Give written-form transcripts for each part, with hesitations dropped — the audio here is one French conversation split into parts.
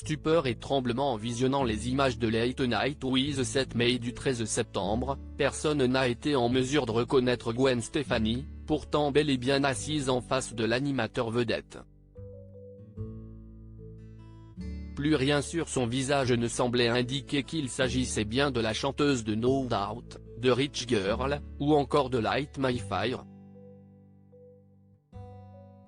stupeur et tremblement en visionnant les images de Late Night with Seth May du 13 septembre, personne n'a été en mesure de reconnaître Gwen Stefani, pourtant bel et bien assise en face de l'animateur vedette. Plus rien sur son visage ne semblait indiquer qu'il s'agissait bien de la chanteuse de No Doubt, de Rich Girl, ou encore de Light My Fire.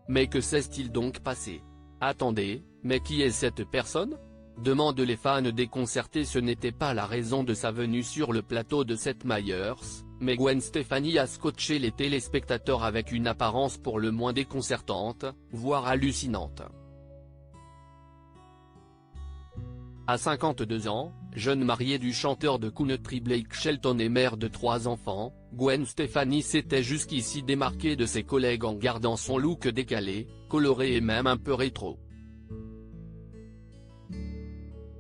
Mais que s'est-il donc passé? Attendez, mais qui est cette personne? Demandent les fans déconcertés. Ce n'était pas la raison de sa venue sur le plateau de Seth Meyers, mais Gwen Stefani a scotché les téléspectateurs avec une apparence pour le moins déconcertante, voire hallucinante. À 52 ans, jeune mariée du chanteur de country Blake Shelton et mère de 3 enfants, Gwen Stefani s'était jusqu'ici démarquée de ses collègues en gardant son look décalé, coloré et même un peu rétro.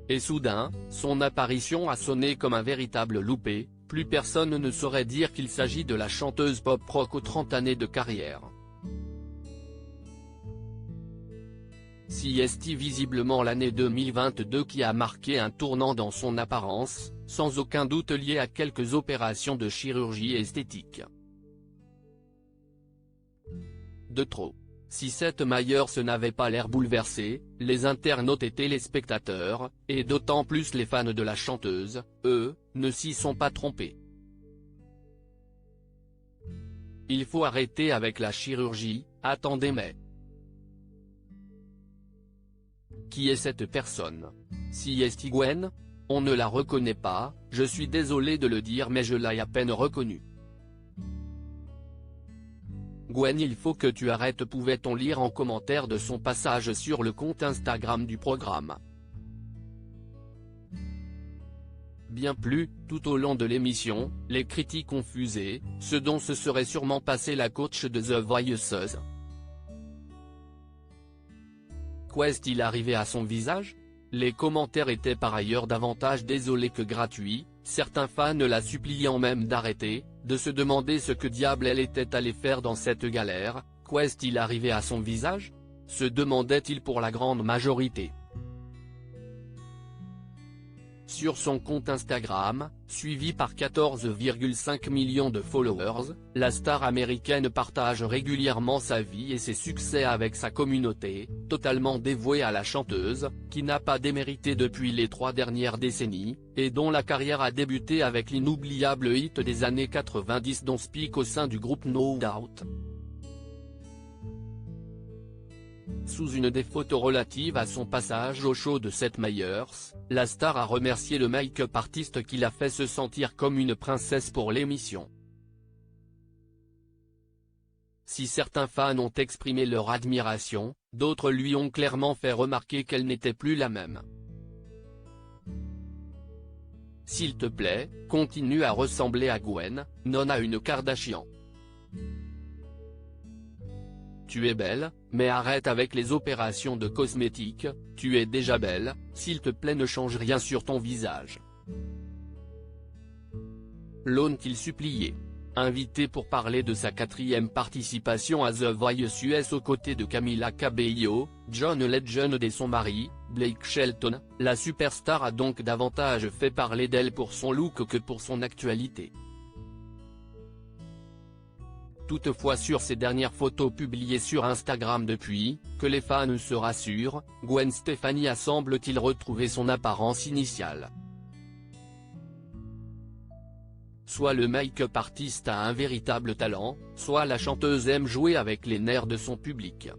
Et soudain, son apparition a sonné comme un véritable loupé, plus personne ne saurait dire qu'il s'agit de la chanteuse pop-rock aux 30 années de carrière. Si est visiblement l'année 2022 qui a marqué un tournant dans son apparence, sans aucun doute lié à quelques opérations de chirurgie esthétique. De trop. Si Seth Meyers n'avait pas l'air bouleversé, les internautes et téléspectateurs, et d'autant plus les fans de la chanteuse, eux, ne s'y sont pas trompés. Il faut arrêter avec la chirurgie, attendez mais. Qui est cette personne? Si est Gwen? On ne la reconnaît pas, je suis désolé de le dire mais je l'ai à peine reconnue. Gwen, il faut que tu arrêtes, pouvait-on lire en commentaire de son passage sur le compte Instagram du programme. Bien plus, tout au long de l'émission, les critiques ont fusé, ce dont se serait sûrement passé la coach de The Voice. Qu'est-il arrivé à son visage? Les commentaires étaient par ailleurs davantage désolés que gratuits, certains fans la suppliant même d'arrêter, de se demander ce que diable elle était allée faire dans cette galère. Qu'est-il arrivé à son visage? Se demandait-il pour la grande majorité. Sur son compte Instagram, suivi par 14,5 millions de followers, la star américaine partage régulièrement sa vie et ses succès avec sa communauté, totalement dévouée à la chanteuse, qui n'a pas démérité depuis les 3 dernières décennies, et dont la carrière a débuté avec l'inoubliable hit des années 90 Don't Speak au sein du groupe No Doubt. Sous une des photos relatives à son passage au show de Seth Meyers, la star a remercié le make-up artiste qui l'a fait se sentir comme une princesse pour l'émission. Si certains fans ont exprimé leur admiration, d'autres lui ont clairement fait remarquer qu'elle n'était plus la même. S'il te plaît, continue à ressembler à Gwen, non à une Kardashian. Tu es belle, mais arrête avec les opérations de cosmétiques, tu es déjà belle, s'il te plaît ne change rien sur ton visage. L'ont-il supplié. Invité pour parler de sa 4e participation à The Voice US aux côtés de Camila Cabello, John Legend et son mari, Blake Shelton, la superstar a donc davantage fait parler d'elle pour son look que pour son actualité. Toutefois, sur ces dernières photos publiées sur Instagram depuis, que les fans se rassurent, Gwen Stefani a semble-t-il retrouvé son apparence initiale. Soit le make-up artiste a un véritable talent, soit la chanteuse aime jouer avec les nerfs de son public.